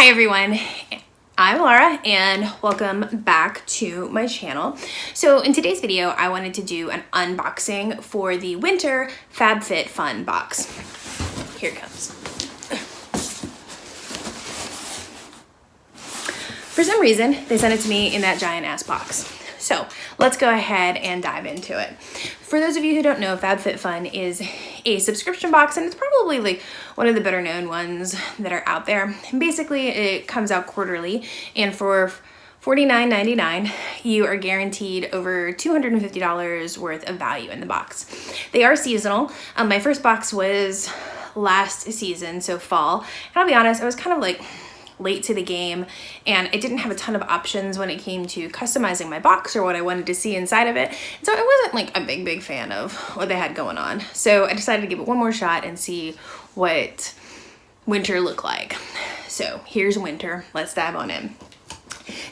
Hi everyone, I'm Laura and welcome back to my channel. So in today's video, I wanted to do an unboxing for the Winter Fab Fit Fun box. Here it comes. For some reason, they sent it to me in that giant ass box. So let's go ahead and dive into it. For those of you who don't know, Fab Fit Fun is a subscription box, and it's probably like one of the better known ones that are out there. And basically, it comes out quarterly, and for $49.99, you are guaranteed over $250 worth of value in the box. They are seasonal. My first box was last season, so fall. And I'll be honest, I was kind of like late to the game and I didn't have a ton of options when it came to customizing my box or what I wanted to see inside of it. So I wasn't like a big fan of what they had going on. So I decided to give it one more shot and see what winter looked like. So here's winter. Let's dive on in.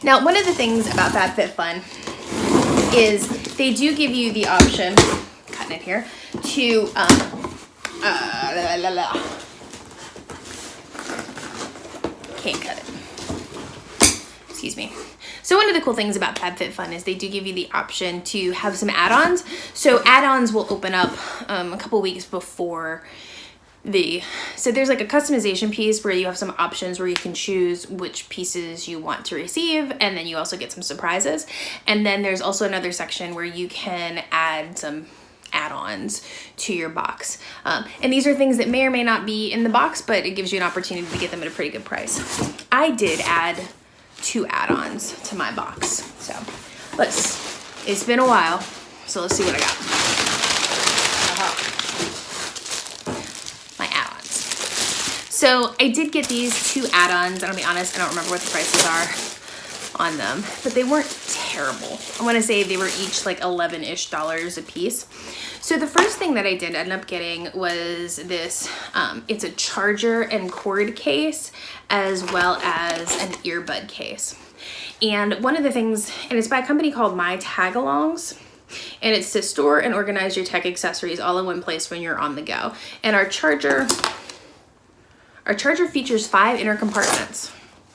Now, one of the things about FabFitFun is they do give you the option, cutting it here, to can't cut it. Excuse me. So one of the cool things about FabFitFun is they do give you the option to have some add-ons. So add-ons will open up a couple weeks before so there's like a customization piece where you have some options where you can choose which pieces you want to receive, and then you also get some surprises. And then there's also another section where you can add some add-ons to your box. And these are things that may or may not be in the box, but it gives you an opportunity to get them at a pretty good price. I did add 2 add-ons to my box. So it's been a while, so let's see what I got. My add-ons. So I did get these 2 add-ons, and I'll be honest, I don't remember what the prices are on them, but they weren't terrible. I want to say they were each like $11-ish a piece. So the first thing that I did end up getting was this, it's a charger and cord case as well as an earbud case. And one of the things, and it's by a company called My Tagalongs, and it's to store and organize your tech accessories all in one place when you're on the go. And our charger features 5 inner compartments.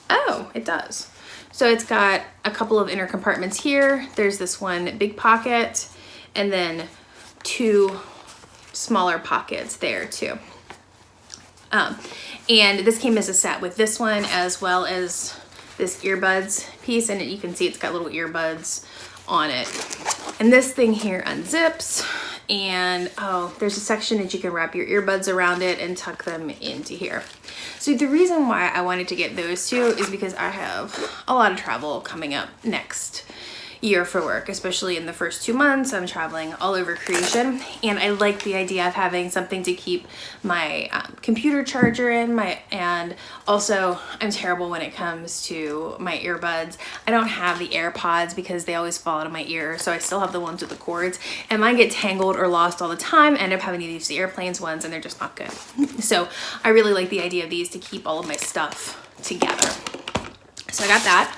Oh, it does. So it's got a couple of inner compartments here. There's this one big pocket and then 2 smaller pockets there too. And this came as a set with this one as well as this earbuds piece, and you can see it's got little earbuds on it. And this thing here unzips, and oh, there's a section that you can wrap your earbuds around it and tuck them into here. So the reason why I wanted to get those 2 is because I have a lot of travel coming up next year for work, especially in the first 2 months. I'm traveling all over creation, and I like the idea of having something to keep my computer charger in, and also I'm terrible when it comes to my earbuds. I don't have the AirPods because they always fall out of my ear, so I still have the ones with the cords, and mine get tangled or lost all the time. I end up having to use the airplanes ones, and they're just not good. So I really like the idea of these to keep all of my stuff together. So I got that.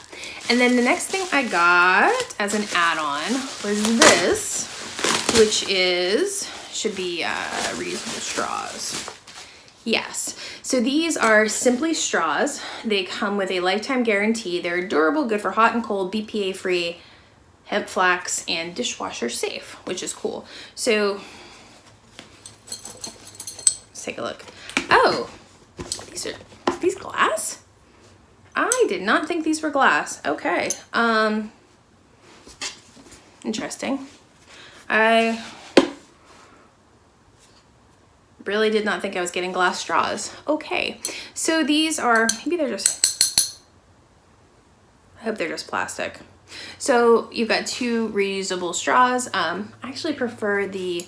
And then the next thing I got as an add-on was this, which should be reusable straws. Yes, so these are Simply straws. They come with a lifetime guarantee. They're durable, good for hot and cold, BPA-free, hemp flax, and dishwasher safe, which is cool. So let's take a look. Oh, these glass? I did not think these were glass. Okay. Interesting. I really did not think I was getting glass straws. Okay. So these are, maybe they're just, I hope they're just plastic. So you've got 2 reusable straws. I actually prefer the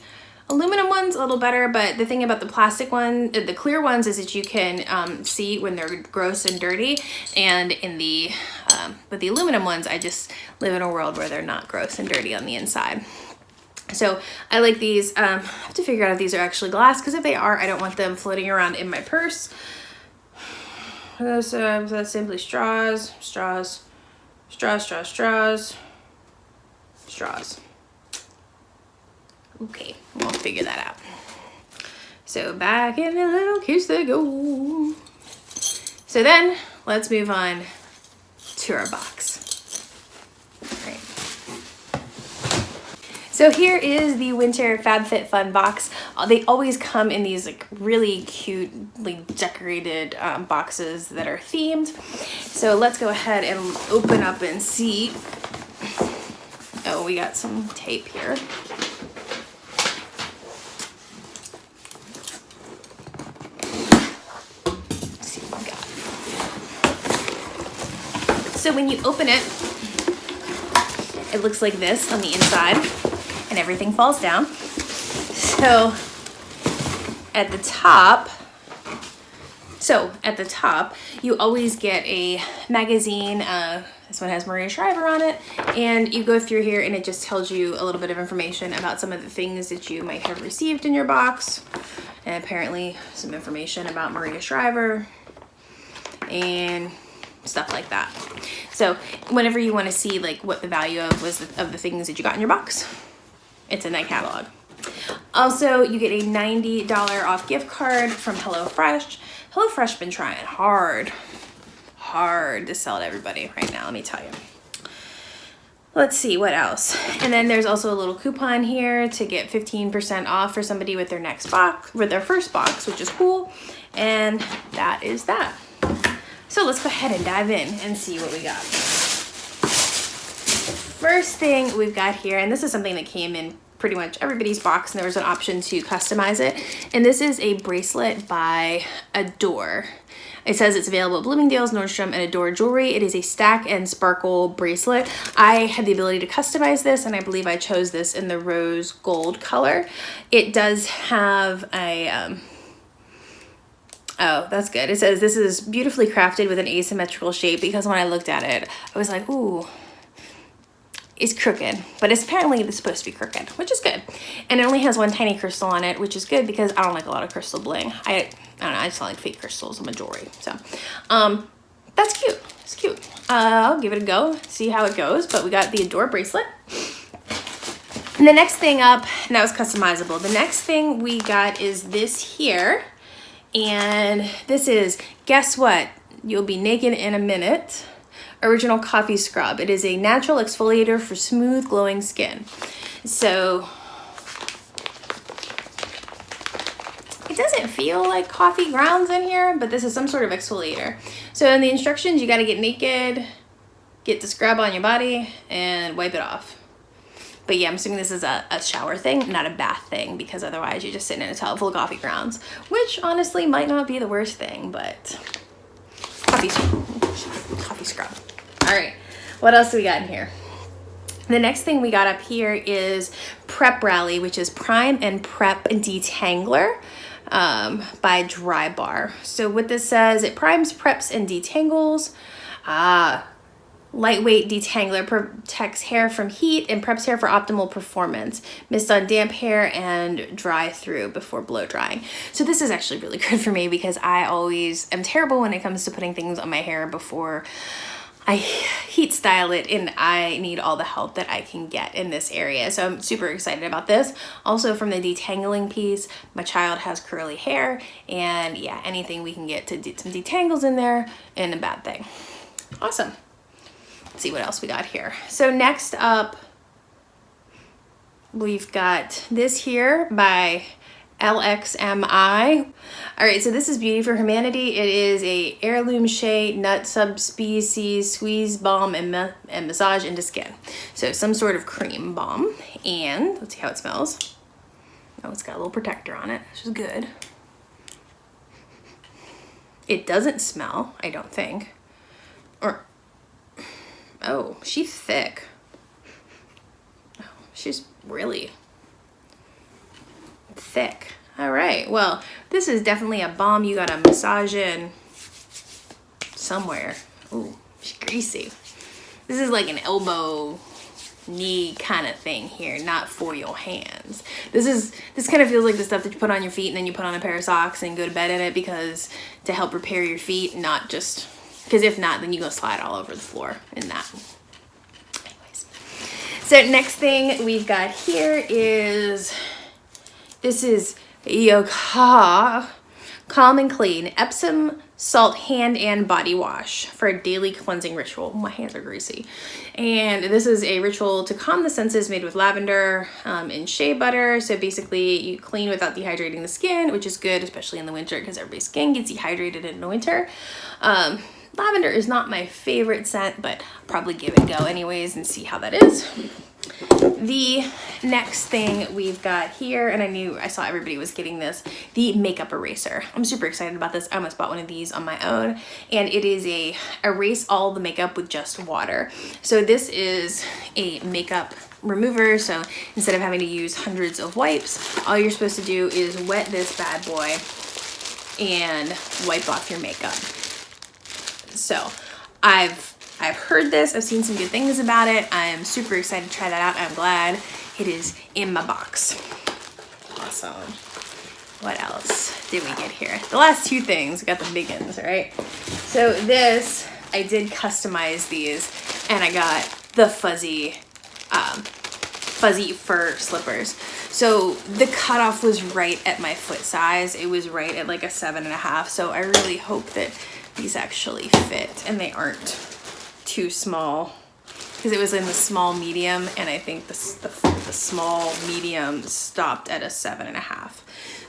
aluminum ones a little better, but the thing about the plastic one, the clear ones, is that you can see when they're gross and dirty, and in the with the aluminum ones, I just live in a world where they're not gross and dirty on the inside. So I like these. I have to figure out if these are actually glass, because if they are, I don't want them floating around in my purse. That's Simply straws. Okay, we'll figure that out. So back in the little case they go. So then let's move on to our box. All right. So here is the Winter Fab Fit Fun box. They always come in these like really cutely decorated boxes that are themed. So let's go ahead and open up and see. Oh, we got some tape here. Let's see what we got. So when you open it, it looks like this on the inside. And everything falls down. So at the top, you always get a magazine. This one has Maria Shriver on it, and you go through here and it just tells you a little bit of information about some of the things that you might have received in your box, and apparently some information about Maria Shriver and stuff like that. So whenever you want to see like what the value of the things that you got in your box, it's in that catalog. Also, you get a $90 off gift card from HelloFresh. HelloFresh been trying hard to sell to everybody right now, let me tell you. Let's see what else. And then there's also a little coupon here to get 15% off for somebody with their next box, with their first box, which is cool. And that is that. So let's go ahead and dive in and see what we got. First thing we've got here, and this is something that came in pretty much everybody's box, and there was an option to customize it. And this is a bracelet by Adorn. It says it's available at Bloomingdale's, Nordstrom, and Adorn Jewelry. It is a stack and sparkle bracelet. I had the ability to customize this, and I believe I chose this in the rose gold color. It does have a, oh, that's good. It says this is beautifully crafted with an asymmetrical shape, because when I looked at it, I was like, ooh, it's crooked, but it's apparently supposed to be crooked, which is good. And it only has one tiny crystal on it, which is good because I don't like a lot of crystal bling. I don't know, I just don't like fake crystals in majority. So that's cute. It's cute. I'll give it a go, see how it goes. But we got the Adorn bracelet. And the next thing up, and that was customizable. The next thing we got is this here. And this is, guess what? You'll be naked in a minute. Original coffee scrub. It is a natural exfoliator for smooth, glowing skin. So it doesn't feel like coffee grounds in here, but this is some sort of exfoliator. So in the instructions, you got to get naked, get the scrub on your body, and wipe it off. But yeah, I'm assuming this is a shower thing, not a bath thing, because otherwise you're just sitting in a tub full of coffee grounds, which honestly might not be the worst thing, but coffee scrub. All right, what else do we got in here? The next thing we got up here is Prep Rally, which is Prime and Prep Detangler by Dry Bar. So what this says, it primes, preps, and detangles. Lightweight detangler protects hair from heat and preps hair for optimal performance. Mist on damp hair and dry through before blow drying. So this is actually really good for me because I always am terrible when it comes to putting things on my hair before I heat style it, and I need all the help that I can get in this area. So I'm super excited about this. Also from the detangling piece, my child has curly hair, and yeah, anything we can get to do some detangles in there isn't a bad thing. Awesome. Let's see what else we got here. So next up, we've got this here by LXMI. All right, so this is Beauty for Humanity. It is a heirloom shea nut subspecies squeeze balm and massage into skin. So some sort of cream balm, and let's see how it smells. Oh, it's got a little protector on it, which is good. It doesn't smell, I don't think. Or, oh, she's thick. Oh, she's really thick. All right, well, this is definitely a balm you gotta massage in somewhere. Ooh, she's greasy. This is like an elbow, knee kind of thing here, not for your hands. This kind of feels like the stuff that you put on your feet and then you put on a pair of socks and go to bed in it, because to help repair your feet, not just, because if not, then you go slide all over the floor in that. Anyways, so next thing we've got here is, this is Yoka Calm and Clean Epsom Salt Hand and Body Wash for a daily cleansing ritual. My hands are greasy. And this is a ritual to calm the senses made with lavender and shea butter. So basically you clean without dehydrating the skin, which is good, especially in the winter because everybody's skin gets dehydrated in the winter. Lavender is not my favorite scent, but I'll probably give it a go anyways and see how that is. The next thing we've got here, and I saw everybody was getting this, the makeup eraser. I'm super excited about this. I almost bought one of these on my own, and it is a erase all the makeup with just water. So this is a makeup remover. So instead of having to use hundreds of wipes, all you're supposed to do is wet this bad boy and wipe off your makeup. So I've heard this, I've seen some good things about it. I'm super excited to try that out. I'm glad it is in my box. Awesome. What else did we get here? The last two things, we got the big ones, right? So this, I did customize these, and I got the fuzzy fur slippers. So the cutoff was right at my foot size. It was right at like a 7.5. So I really hope that these actually fit and they aren't too small, because it was in the small medium, and I think the small medium stopped at a 7.5.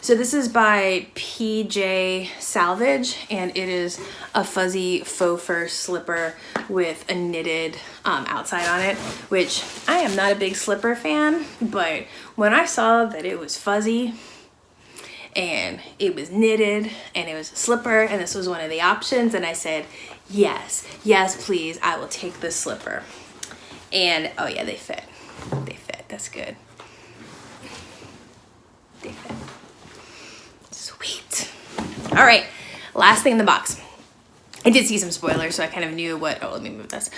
So this is by PJ Salvage, and it is a fuzzy faux fur slipper with a knitted outside on it, which I am not a big slipper fan, but when I saw that it was fuzzy and it was knitted and it was a slipper and this was one of the options, and I said, yes, please, I will take this slipper. And oh yeah, they fit. That's good. They fit. Sweet. All right, last thing in the box. I did see some spoilers, so I kind of knew what, let me move this.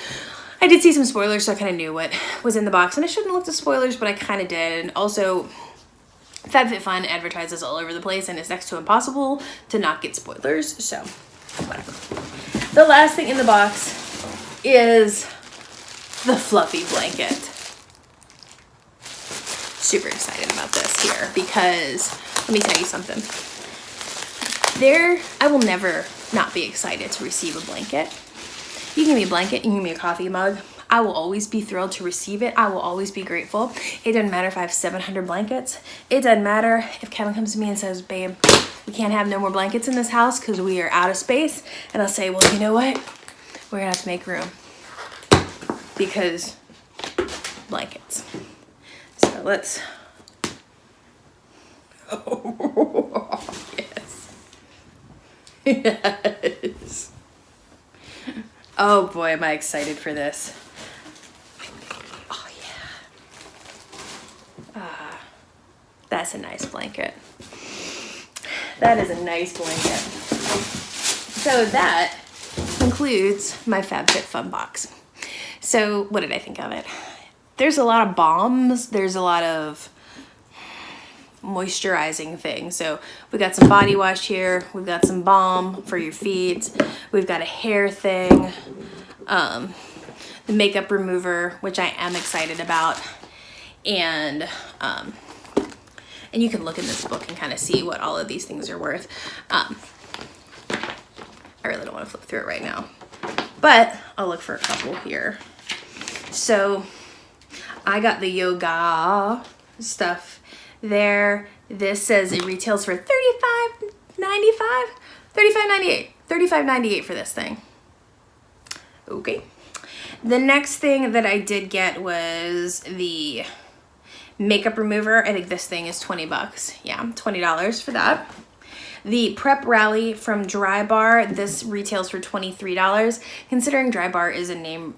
I did see some spoilers, so I kind of knew what was in the box, and I shouldn't have looked at spoilers, but I kind of did. And also, Fab Fit Fun advertises all over the place, and it's next to impossible to not get spoilers, so whatever. The last thing in the box is the fluffy blanket. Super excited about this here because, let me tell you something. I will never not be excited to receive a blanket. You can give me a blanket, you can give me a coffee mug. I will always be thrilled to receive it. I will always be grateful. It doesn't matter if I have 700 blankets. It doesn't matter if Kevin comes to me and says, babe, we can't have no more blankets in this house because we are out of space. And I'll say, well, you know what? We're gonna have to make room because blankets. So let's, oh, yes. Yes. Oh boy, am I excited for this. Oh yeah. That's a nice blanket. That is a nice blanket. So that concludes my Fab Fit Fun box. So what did I think of it? There's a lot of balms. There's a lot of moisturizing things. So we got some body wash here. We've got some balm for your feet. We've got a hair thing. The makeup remover, which I am excited about. And you can look in this book and kind of see what all of these things are worth. I really don't want to flip through it right now, but I'll look for a couple here. So I got the yoga stuff there. This says it retails for $35.95, $35.98, $35.98 for this thing. Okay. The next thing that I did get was the makeup remover. I think this thing is 20 bucks. Yeah, $20 for that. The Prep Rally from Dry Bar, this retails for $23. Considering Dry Bar is a name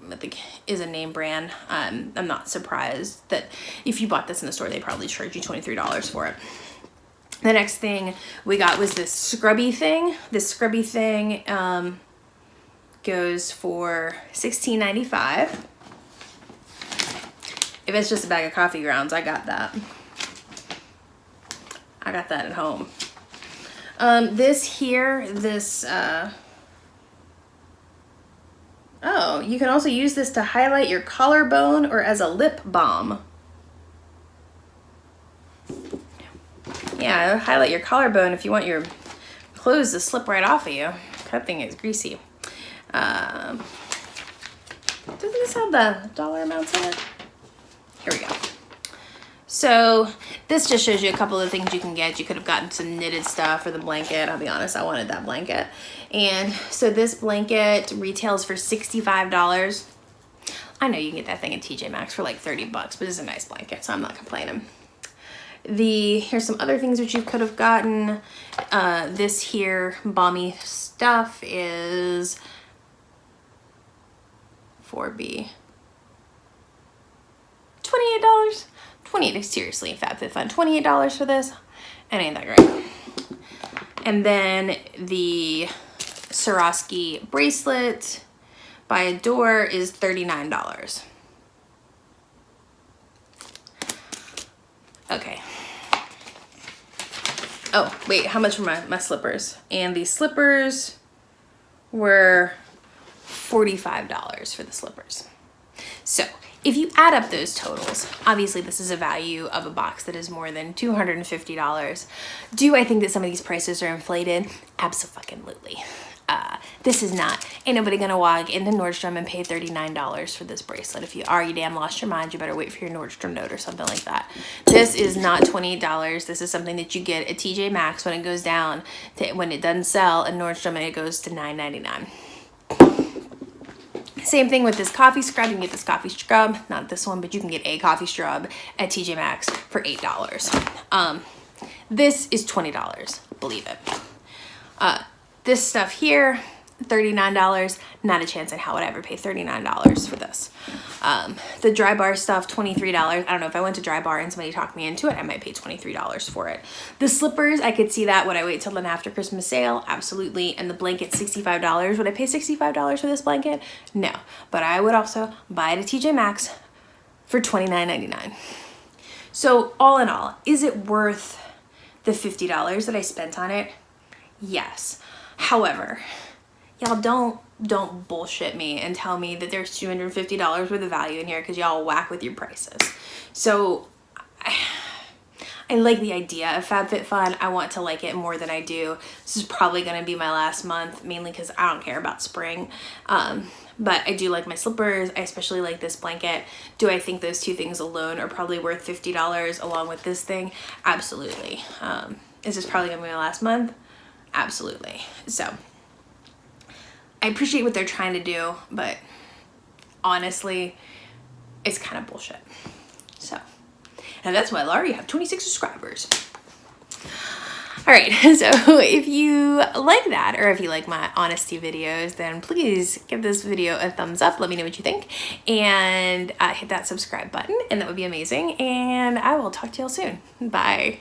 brand, I'm not surprised that if you bought this in the store, they probably charge you $23 for it. The next thing we got was this scrubby thing. This scrubby thing goes for $16.95. If it's just a bag of coffee grounds, I got that. I got that at home. Oh, you can also use this to highlight your collarbone or as a lip balm. Yeah, highlight your collarbone if you want your close the slip right off of you. That thing is greasy. Doesn't this have the dollar amounts in it? Here we go. So this just shows you a couple of things you can get. You could have gotten some knitted stuff for the blanket. I'll be honest, I wanted that blanket. And so this blanket retails for $65. I know you can get that thing at TJ Maxx for like 30 bucks, but it's a nice blanket, so I'm not complaining. Here's some other things that you could have gotten. This here balmy stuff is 4B. $28. $28, seriously, Fab Fit Fun. $28 for this. It ain't that great. And then the Swarovski bracelet by Adorn is $39. Okay. Oh, wait, how much were my slippers? And the slippers were $45 for the slippers. So if you add up those totals, obviously this is a value of a box that is more than $250. Do I think that some of these prices are inflated? Abso-fucking-lutely. This is not. Ain't nobody gonna walk into Nordstrom and pay $39 for this bracelet. If you are, you damn lost your mind. You better wait for your Nordstrom note or something like that. This is not $28. This is something that you get at TJ Maxx when it goes down to, when it doesn't sell at Nordstrom, and it goes to $9.99. Same thing with this coffee scrub. You can get this coffee scrub, not this one, but you can get a coffee scrub at TJ Maxx for $8. This is $20, believe it. This stuff here, $39. Not a chance in hell would I ever pay $39 for this. The Dry Bar stuff, $23. I don't know, if I went to Dry Bar and somebody talked me into it, I might pay $23 for it. The slippers, I could see that. Would I wait till an after Christmas sale? Absolutely. And the blanket, $65. Would I pay $65 for this blanket? No. But I would also buy it at TJ Maxx for $29.99. So all in all, is it worth the $50 that I spent on it? Yes. However, y'all don't bullshit me and tell me that there's $250 worth of value in here because y'all whack with your prices. So I like the idea of Fab Fit Fun. I want to like it more than I do. This is probably going to be my last month, mainly because I don't care about spring. But I do like my slippers. I especially like this blanket. Do I think those two things alone are probably worth $50 along with this thing? Absolutely. Is this probably going to be my last month? Absolutely. So I appreciate what they're trying to do, but honestly, it's kind of bullshit. So, and that's why I already have 26 subscribers. All right, so if you like that, or if you like my honesty videos, then please give this video a thumbs up. Let me know what you think, and hit that subscribe button, and that would be amazing. And I will talk to y'all soon. Bye.